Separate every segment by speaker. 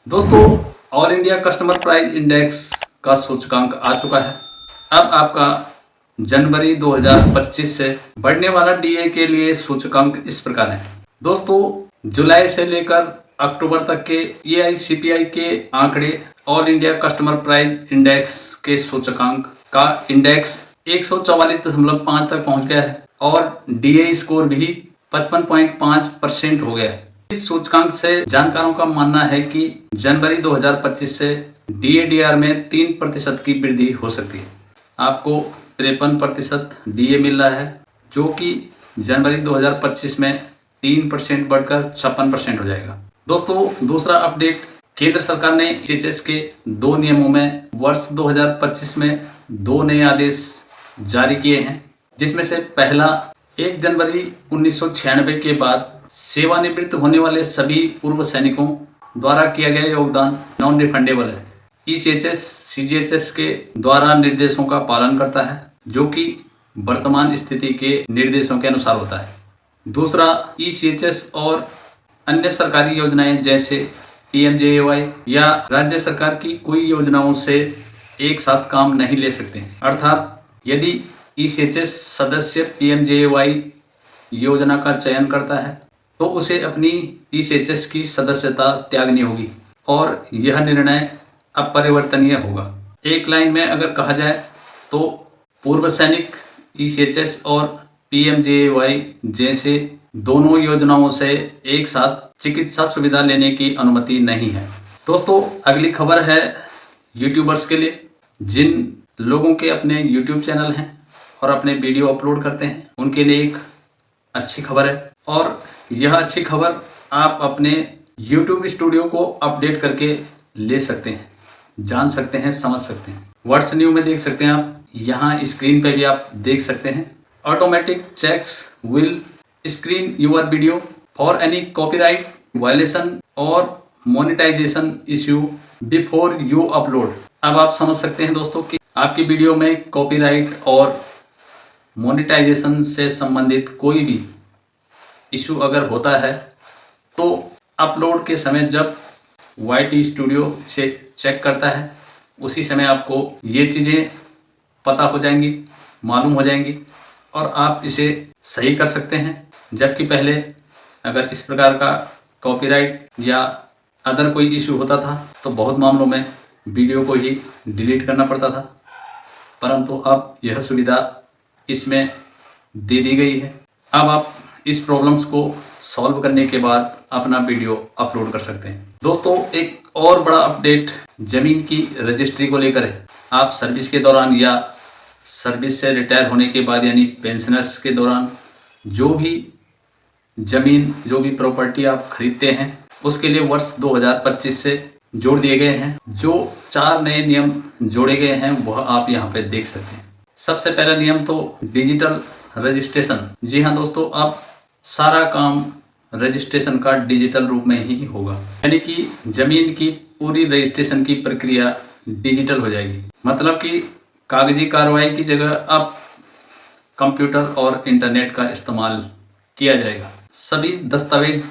Speaker 1: दोस्तों, all India customer price index का सूचकांक आ चुका है। अब आपका जनवरी 2025 से बढ़ने वाला डीए के लिए सूचकांक इस प्रकार है। दोस्तों, जुलाई से लेकर अक्टूबर तक के एआईसीपीआई के आंकड़े all India customer price index के सूचकांक का इंडेक्स 144.5 तक पहुंच गया है और डीए स्कोर भी 55.5% हो गया है। इस सूचकांक से जानकारों का मानना है कि जनवरी 2025 से डीएडीआर में 3% की वृद्धि हो सकती है। आपको 53% डीए मिल रहा है, जो कि जनवरी 2025 में 3% बढ़कर 56% हो जाएगा। दोस्तों, दूसरा अपडेट, केंद्र सरकार ने एचएचएस के 2 नियमों में वर्ष 2025 में 2 नए आदेश जारी किए हैं, जिसमें से पहला 1 जनवरी 1996 के बाद सेवानिवृत्त होने वाले सभी पूर्व सैनिकों द्वारा किया गया योगदान नॉन रिफंडेबल है। ईसीएचएस सीजीएचएस के द्वारा निर्देशों का पालन करता है, जो कि वर्तमान स्थिति के निर्देशों के अनुसार होता है। दूसरा, ईसीएचएस और अन्य सरकारी योजनाएं जैसे पीएमजेएवाई या राज्य सरकार की कोई योजनाओं से एक साथ काम नहीं ले सकते। अर्थात यदि ईसीएचएस सदस्य पीएमजेएवाई योजना का चयन करता है तो उसे अपनी ईसीएचएस की सदस्यता त्यागनी होगी और यह निर्णय अपरिवर्तनीय होगा। एक लाइन में अगर कहा जाए तो पूर्व सैनिक ईसीएचएस और पीएमजेएवाई जैसे दोनों योजनाओं से एक साथ चिकित्सा सुविधा लेने की अनुमति नहीं है। दोस्तों, अगली खबर है यूट्यूबर्स के लिए। जिन लोगों के अपने यूट्यूब चैनल हैं और अपने वीडियो अपलोड करते हैं, उनके लिए एक अच्छी खबर है और यह अच्छी खबर आप अपने YouTube स्टूडियो को अपडेट करके ले सकते हैं, जान सकते हैं, समझ सकते हैं। व्हाट्स न्यू में देख सकते हैं आप, यहाँ स्क्रीन पे भी आप देख सकते हैं। Automatic checks will screen your video for any copyright violation और monetisation issue before you upload. अब आप समझ सकते हैं दोस्तों कि आपकी वीडियो में कॉपीराइट और मोनेटाइजेशन से संबंधित कोई भी इशू अगर होता है तो अपलोड के समय जब YT स्टूडियो इसे चेक करता है, उसी समय आपको ये चीज़ें पता हो जाएंगी, मालूम हो जाएंगी और आप इसे सही कर सकते हैं। जबकि पहले अगर इस प्रकार का कॉपीराइट या अदर कोई इशू होता था तो बहुत मामलों में वीडियो को ही डिलीट करना पड़ता था, परंतु अब यह सुविधा इसमें दे दी गई है। अब आप इस प्रॉब्लम्स को सॉल्व करने के बाद अपना वीडियो अपलोड कर सकते हैं। दोस्तों, एक और बड़ा अपडेट जमीन की रजिस्ट्री को लेकर है। आप सर्विस के दौरान या सर्विस से रिटायर होने के बाद यानी पेंशनर्स के दौरान जो भी जमीन, जो भी प्रॉपर्टी आप खरीदते हैं, उसके लिए वर्ष 2025 से जोड़ दिए गए हैं। जो 4 नए नियम जोड़े गए हैं वह आप यहाँ पे देख सकते हैं। सबसे पहला नियम तो डिजिटल रजिस्ट्रेशन। जी हाँ दोस्तों, अब सारा काम रजिस्ट्रेशन का डिजिटल रूप में ही होगा, यानी कि जमीन की पूरी रजिस्ट्रेशन की प्रक्रिया डिजिटल हो जाएगी। मतलब कि कागजी कार्रवाई की जगह अब कंप्यूटर और इंटरनेट का इस्तेमाल किया जाएगा। सभी दस्तावेज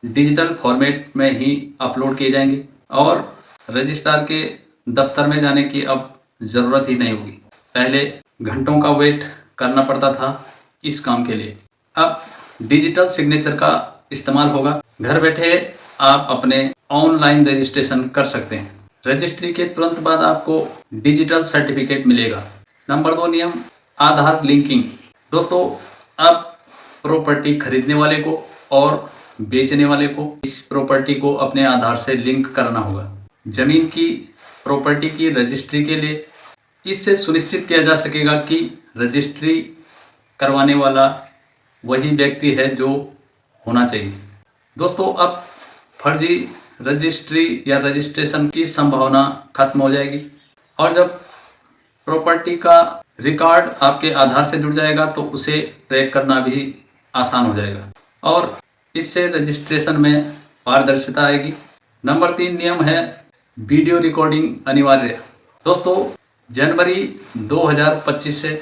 Speaker 1: डिजिटल फॉर्मेट में ही अपलोड किए जाएंगे और रजिस्ट्रार के दफ्तर में जाने की अब ज़रूरत ही नहीं होगी। पहले घंटों का वेट करना पड़ता था इस काम के लिए, अब डिजिटल सिग्नेचर का इस्तेमाल होगा। घर बैठे आप अपने ऑनलाइन रजिस्ट्रेशन कर सकते हैं। रजिस्ट्री के तुरंत बाद आपको डिजिटल सर्टिफिकेट मिलेगा। नंबर 2 नियम, आधार लिंकिंग। दोस्तों, अब प्रॉपर्टी खरीदने वाले को और बेचने वाले को इस प्रॉपर्टी को अपने आधार से लिंक करना होगा। जमीन की प्रॉपर्टी की रजिस्ट्री के लिए इससे सुनिश्चित किया जा सकेगा कि रजिस्ट्री करवाने वाला वही व्यक्ति है जो होना चाहिए। दोस्तों, अब फर्जी रजिस्ट्री या रजिस्ट्रेशन की संभावना खत्म हो जाएगी और जब प्रॉपर्टी का रिकॉर्ड आपके आधार से जुड़ जाएगा तो उसे ट्रैक करना भी आसान हो जाएगा और इससे रजिस्ट्रेशन में पारदर्शिता आएगी। नंबर 3 नियम है वीडियो रिकॉर्डिंग अनिवार्य। दोस्तों, जनवरी 2025 से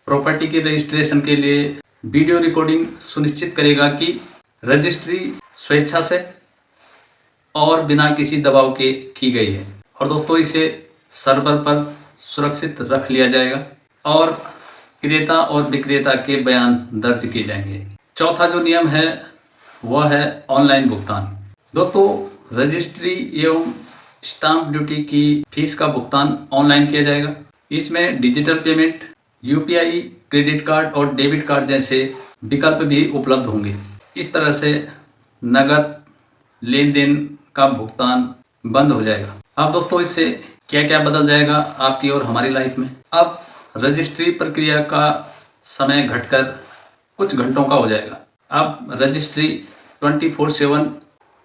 Speaker 1: प्रॉपर्टी की रजिस्ट्रेशन के लिए वीडियो रिकॉर्डिंग सुनिश्चित करेगा कि रजिस्ट्री स्वेच्छा से और बिना किसी दबाव के की गई है। और दोस्तों इसे सर्वर पर सुरक्षित रख लिया जाएगा और क्रेता और विक्रेता के बयान दर्ज किए जाएंगे। चौथा जो नियम है वह है ऑनलाइन भुगतान। दोस्तों रजिस्ट्री एवं स्टाम्प ड्यूटी की फीस का भुगतान ऑनलाइन किया जाएगा। इसमें digital payment, UPI, credit card और डेबिट कार्ड जैसे विकल्प भी उपलब्ध होंगे। इस तरह से नगद लेन देन का भुगतान बंद हो जाएगा। अब दोस्तों इससे क्या क्या बदल जाएगा आपकी और हमारी लाइफ में। अब रजिस्ट्री प्रक्रिया का समय घटकर कुछ घंटों का हो जाएगा। अब रजिस्ट्री 24/7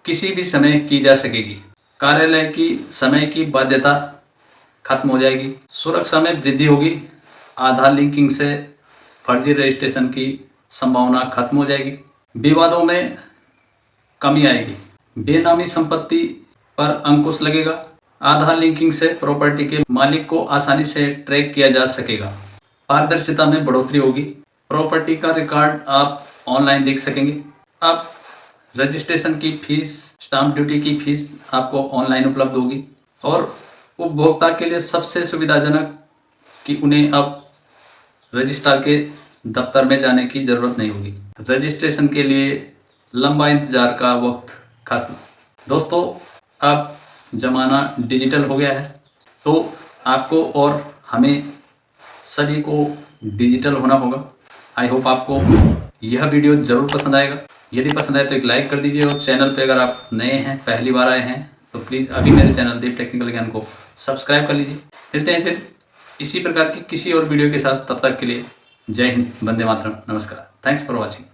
Speaker 1: किसी भी समय की जा सकेगी। कार्यालय की समय की बाध्यता खत्म हो जाएगी। सुरक्षा में वृद्धि होगी। आधार लिंकिंग से फर्जी रजिस्ट्रेशन की संभावना खत्म हो जाएगी। विवादों में कमी आएगी। बेनामी संपत्ति पर अंकुश लगेगा। आधार लिंकिंग से प्रॉपर्टी के मालिक को आसानी से ट्रैक किया जा सकेगा। पारदर्शिता में बढ़ोतरी होगी। प्रॉपर्टी का रिकॉर्ड आप ऑनलाइन देख सकेंगे। अब रजिस्ट्रेशन की फीस, स्टाम्प ड्यूटी की फीस आपको ऑनलाइन उपलब्ध होगी और उपभोक्ता के लिए सबसे सुविधाजनक कि उन्हें अब रजिस्ट्रार के दफ्तर में जाने की ज़रूरत नहीं होगी। रजिस्ट्रेशन के लिए लंबा इंतज़ार का वक्त खत्म। दोस्तों अब ज़माना डिजिटल हो गया है, तो आपको और हमें सभी को डिजिटल होना होगा। आई होप आपको यह वीडियो ज़रूर पसंद आएगा। यदि पसंद आए तो एक लाइक कर दीजिए और चैनल पे अगर आप नए हैं, पहली बार आए हैं, तो प्लीज़ अभी मेरे चैनल देव टेक्निकल ज्ञान को सब्सक्राइब कर लीजिए। मिलते हैं फिर इसी प्रकार की किसी और वीडियो के साथ। तब तक के लिए जय हिंद, वंदे मातरम, नमस्कार। Thanks for watching.